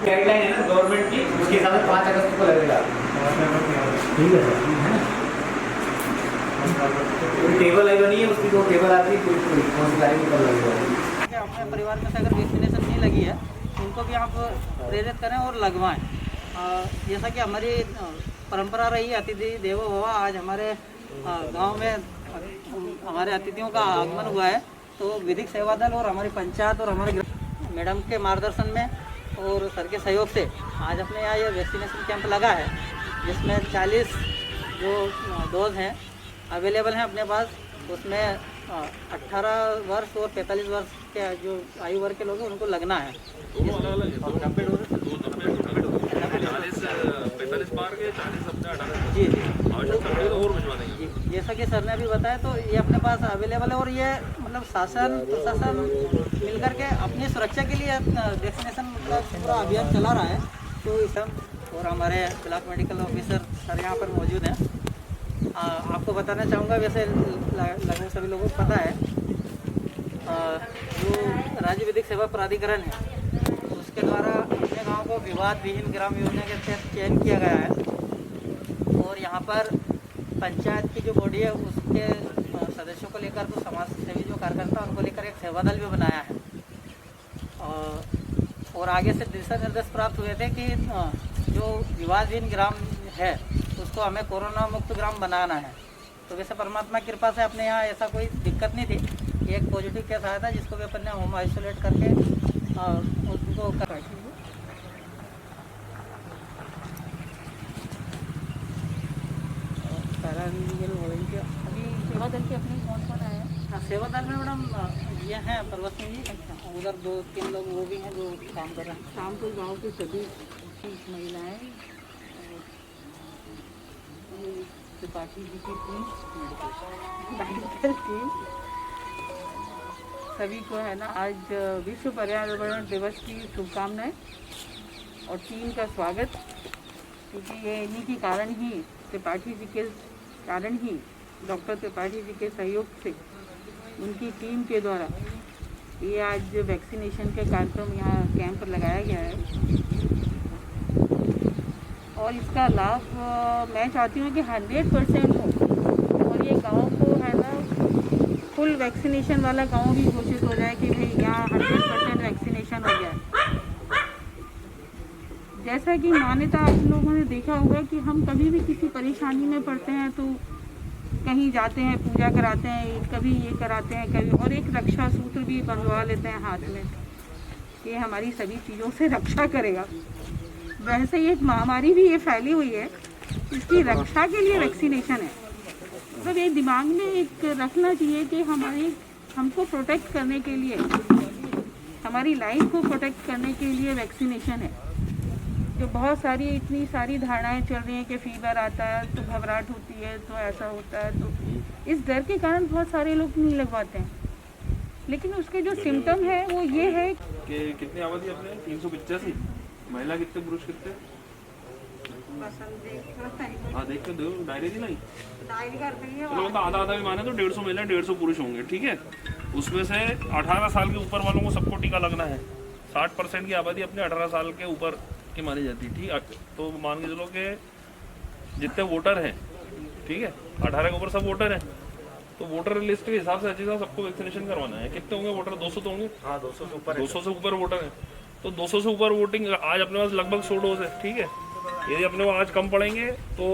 Guideline है ना government की, उसके हिसाब से 5 अगस्त को लगेगा। ठीक है सर, है ना। टेबल आई बनी है, उसकी जो टेबल आती है पूरी कौन सी गाड़ी कब लगेगा। अपने परिवार में से अगर वैक्सीनेशन नहीं लगी है उनको भी आप प्रेरित करें और लगवाएं। जैसा कि हमारी परंपरा रही है अतिथि देवो भव, आज हमारे गांव में हमारे अतिथियों का आगमन हुआ है, तो विधिक सेवा दल और हमारी पंचायत और हमारे मैडम के मार्गदर्शन में और सर के सहयोग से आज अपने यहाँ ये वैक्सीनेशन कैंप लगा है, जिसमें 40 जो डोज हैं अवेलेबल हैं अपने पास। उसमें 18 वर्ष और 45 वर्ष के जो आयु वर्ग के लोग हैं उनको लगना है। 45 पार के 40 अपने 18 जी जी आवश्यकता पड़ेगी तो और भिजवा देंगे। जी, जैसा कि सर ने अभी बताया, तो ये अपने पास अवेलेबल है और ये मतलब शासन प्रशासन मिलकर के अपनी सुरक्षा के लिए वैक्सीनेशन मतलब पूरा अभियान चला रहा है। तो इस और हमारे ब्लॉक मेडिकल ऑफिसर सर यहाँ पर मौजूद हैं। आपको बताना चाहूँगा, वैसे लगभग सभी लोगों को पता है, जो राज्य विधिक सेवा प्राधिकरण है उसके द्वारा अपने गांव को विवाद विहीन ग्राम योजना के तहत चयन किया गया है। और यहाँ पर पंचायत की जो बॉडी है उसके सदस्यों को लेकर, तो समाज सेवी जो कार्यकर्ता उनको लेकर एक सेवा दल भी बनाया है। और आगे से दिशा निर्देश प्राप्त हुए थे कि जो विवादहीन ग्राम है उसको हमें कोरोना मुक्त ग्राम बनाना है। तो वैसे परमात्मा की कृपा से अपने यहाँ ऐसा कोई दिक्कत नहीं थी। एक पॉजिटिव केस आया था जिसको भी अपन ने होम आइसोलेट करके उनको कर अभी सेवा दल के अपने कौन कौन आए हैं? हाँ, सेवा दल में मैडम ये हैं पर्वत सिंह जी, उधर 2-3 लोग वो भी हैं जो काम कर रहे हैं। शाम को गाँव की सभी महिलाएँ, त्रिपाठी जी की टीम, मेडिकल टीम, सभी को है ना आज विश्व पर्यावरण दिवस की शुभकामनाएं और टीम का स्वागत। क्योंकि ये इन्हीं के कारण ही, त्रिपाठी जी के कारण ही, डॉक्टर त्रिपाठी जी के सहयोग से उनकी टीम के द्वारा ये आज वैक्सीनेशन के कार्यक्रम यहाँ कैंप लगाया गया है। और इसका लाभ मैं चाहती हूँ कि 100% हो और ये गांव को है ना फुल वैक्सीनेशन वाला गांव भी घोषित हो जाए कि भाई यहाँ 100% वैक्सीनेशन हो गया है। जैसा कि मान्यता आप लोगों ने देखा होगा कि हम कभी भी किसी परेशानी में पड़ते हैं तो कहीं जाते हैं, पूजा कराते हैं, कभी ये कराते हैं, कभी और एक रक्षा सूत्र भी बंधवा लेते हैं हाथ में, ये हमारी सभी चीज़ों से रक्षा करेगा। वैसे ही एक महामारी भी ये फैली हुई है, इसकी रक्षा के लिए वैक्सीनेशन है। मतलब ये दिमाग में एक रखना चाहिए कि हमको प्रोटेक्ट करने के लिए, हमारी लाइफ को प्रोटेक्ट करने के लिए वैक्सीनेशन है। जो बहुत सारी इतनी सारी धारणाएं चल रही हैं कि फीवर आता है तो घबराहट होती है, तो ऐसा होता है, तो इस डर के कारण बहुत सारे लोग नहीं लगवाते हैं। लेकिन उसके जो सिम्टम है वो ये है कि कितनी आबादी अपने 385, महिला कितने, पुरुष कितने? हाँ देख के दो, डायरी थी नहीं, चलो तो आधा भी माने तो 150 महिला 150 पुरुष होंगे, ठीक है। उसमें से 18 साल के ऊपर वालों को सबको टीका लगना है। 60% की आबादी अपने 18 साल के ऊपर की मानी जाती है, ठीक है। तो मान के चलो कि जितने वोटर हैं, ठीक है, 18 के ऊपर सब वोटर हैं, तो वोटर लिस्ट के हिसाब से अच्छी सबको वैक्सीनेशन करवाना है। कितने होंगे वोटर? 200 तो होंगे। हाँ 200 से ऊपर, 200 से ऊपर वोटर है, तो 200 से ऊपर वोटिंग आज अपने पास लगभग 100 डोज है, ठीक है। यदि अपने को आज कम पड़ेंगे तो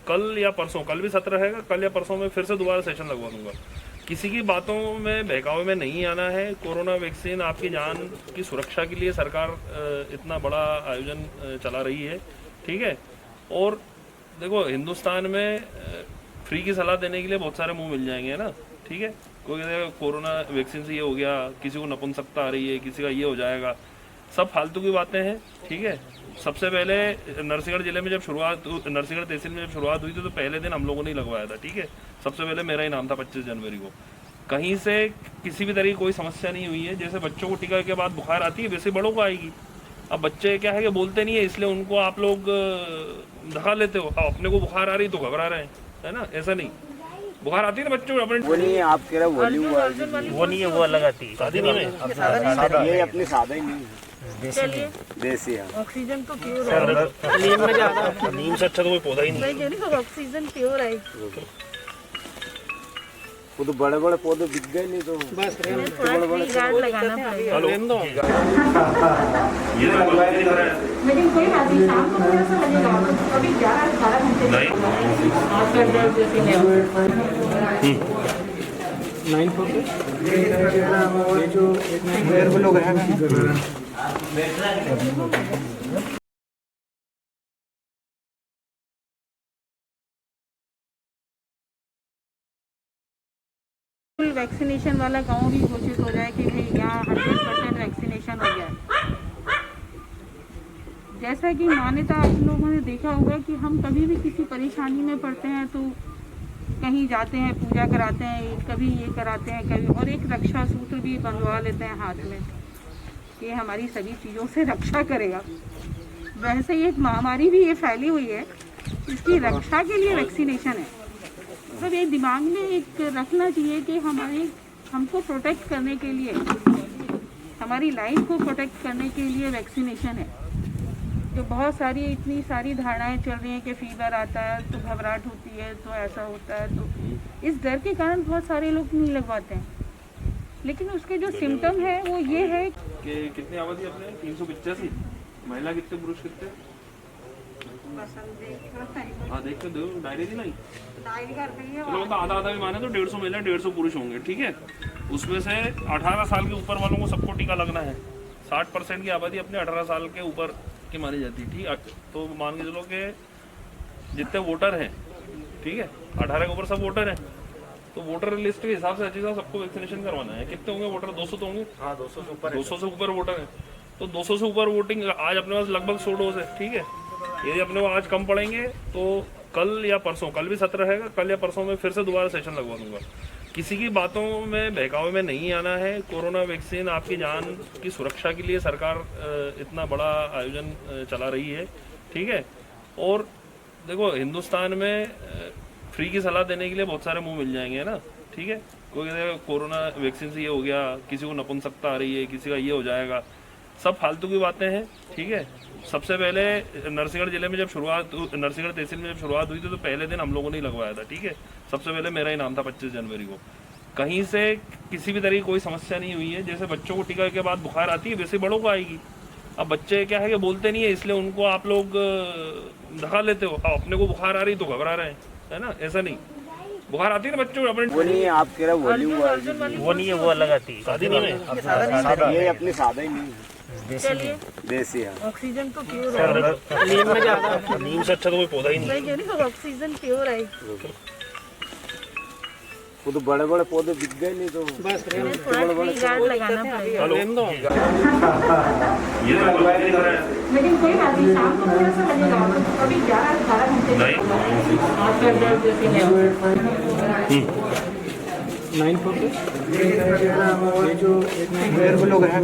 कल या परसों, कल भी 17 रहेगा, कल या परसों में फिर से दोबारा सेशन लगवा दूंगा। किसी की बातों में बहकावे में नहीं आना है। कोरोना वैक्सीन आपकी जान की सुरक्षा के लिए सरकार इतना बड़ा आयोजन चला रही है, ठीक है। और देखो हिंदुस्तान में फ्री की सलाह देने के लिए बहुत सारे मुंह मिल जाएंगे, है ना, ठीक है। कोई कोरोना वैक्सीन से ये हो गया, किसी को नपुंसकता आ रही है, किसी का ये हो जाएगा, सब फालतू की बातें हैं, ठीक है। सबसे पहले नरसिंहगढ़ जिले में जब नरसिंहगढ़ तहसील में जब शुरुआत हुई थी तो पहले दिन हम लोगों ने लगवाया था, ठीक है। सबसे पहले मेरा ही नाम था 25 जनवरी को। कहीं से किसी भी तरह की कोई समस्या नहीं हुई है। जैसे बच्चों को टीका के बाद बुखार आती है वैसे बड़ों को आएगी। अब बच्चे क्या है कि बोलते नहीं है, इसलिए उनको आप लोग धका लेते हो। अब अपने को बुखार आ रही तो घबरा रहे हैं, है ना, ऐसा नहीं। बुखार आती है ना बच्चों अपने वो नहीं है, आप कह रहे हो वॉल्यूम वो नहीं है, वो अलग आती है। शादी नहीं है ये अपनी सादा ही नहीं है, चलिए देसी है। ऑक्सीजन तो प्योर है, नीम में ज्यादा, नीम से अच्छा तो कोई पौधा ही नहीं। मैं कह रही हूँ ऑक्सीजन प्योर है। वो तो बड़े बड़े पौधे दिख गए नहीं तो थोड़ा ट्री गार्ड लगाना पड़ेगा। हेलो ये तो लगवाया नहीं है लेकिन कोई बात नहीं, शाम को थोड़ा सा लगेगा, कभी 11-12 घंटे नहीं हाथ कर दर्द जैसे है। 9 ये जो एक लोग हैं फुल वैक्सीनेशन वाला गांव भी घोषित हो जाए कि भाई यहाँ 100% वैक्सीनेशन हो गया है। जैसा कि मान्यता आप लोगों ने देखा होगा कि हम कभी भी किसी परेशानी में पड़ते हैं तो कहीं जाते हैं, पूजा कराते हैं, कभी ये कराते हैं, कभी और एक रक्षा सूत्र भी बंधवा लेते हैं हाथ में कि हमारी सभी चीज़ों से रक्षा करेगा। वैसे ही एक महामारी भी ये फैली हुई है, इसकी रक्षा के लिए वैक्सीनेशन है। मतलब ये दिमाग में एक रखना चाहिए कि हमको प्रोटेक्ट करने के लिए, हमारी लाइफ को प्रोटेक्ट करने के लिए वैक्सीनेशन है। तो बहुत सारी इतनी सारी धारणाएं चल रही हैं कि फीवर आता है तो घबराहट होती है, तो ऐसा होता है, तो इस डर के कारण बहुत सारे लोग नहीं लगवाते हैं। लेकिन उसके जो सिम्टम है वो ये है कि कितनी आबादी अपने 385, महिला कितने, पुरुष कितने? हाँ देख के दो, डायरी थी नहीं, चलो मतलब आधा आधा भी माने तो 150 महिला 150 पुरुष होंगे, ठीक है। उसमें से 18 साल के ऊपर वालों को सबको टीका लगना है। 60% की आबादी अपने 18 साल के ऊपर की मानी जाती है, ठीक है। तो मान के चलो कि जितने वोटर हैं, ठीक है, 18 के ऊपर सब वोटर हैं, तो वोटर लिस्ट के हिसाब से अच्छी तरह सबको वैक्सीनेशन करवाना है। कितने होंगे वोटर? 200 तो होंगे। हाँ 200 से ऊपर 200 से ऊपर वोटर है, तो 200 से ऊपर वोटिंग आज अपने पास लगभग 100 डोज है, ठीक है। यदि अपने को आज कम पड़ेंगे तो कल या परसों, कल भी 17 रहेगा, कल या परसों में फिर से दोबारा सेशन लगवा दूंगा। किसी की बातों में बहकावे में नहीं आना है। कोरोना वैक्सीन आपकी जान की सुरक्षा के लिए सरकार इतना बड़ा आयोजन चला रही है, ठीक है। और देखो हिंदुस्तान में फ्री की सलाह देने के लिए बहुत सारे मुंह मिल जाएंगे, है ना, ठीक है। कोई कहता कोरोना वैक्सीन से ये हो गया, किसी को नपुंसकता आ रही है, किसी का ये हो जाएगा, सब फालतू की बातें हैं, ठीक है। सबसे पहले नरसिंहगढ़ जिले में जब शुरुआत, नरसिंहगढ़ तहसील में जब शुरुआत हुई थी तो पहले दिन हम लोगों ने लगवाया था, ठीक है। सबसे पहले मेरा ही नाम था 25 जनवरी को। कहीं से किसी भी तरह की कोई समस्या नहीं हुई है। जैसे बच्चों को टीका के बाद बुखार आती है वैसे बड़ों को आएगी। अब बच्चे क्या है कि बोलते नहीं है, इसलिए उनको आप लोग धका लेते हो। अब अपने को बुखार आ रही तो घबरा रहे हैं, है ना, ऐसा नहीं। बुखार आती है ना बच्चों अपने, वो नहीं है, आप कह रहे हो वॉल्यूम वो नहीं है, वो अलग आती है। शादी नहीं है ये अपनी सादा ही नहीं है, चलिए देसी है। ऑक्सीजन तो प्योर है, नीम में ज्यादा, नीम से अच्छा तो कोई पौधा ही नहीं। मैं कह रही हूँ ऑक्सीजन प्योर है। वो तो बड़े बड़े पौधे दिख गए नहीं तो थोड़ा ट्री गार्ड लगाना पड़ेगा। हेलो ये तो लगवाया नहीं है लेकिन कोई बात नहीं, शाम को थोड़ा सा लगेगा, कभी 11-12 घंटे नहीं हाथ कर दर्द जैसे है। 9 ये जो एक लोग हैं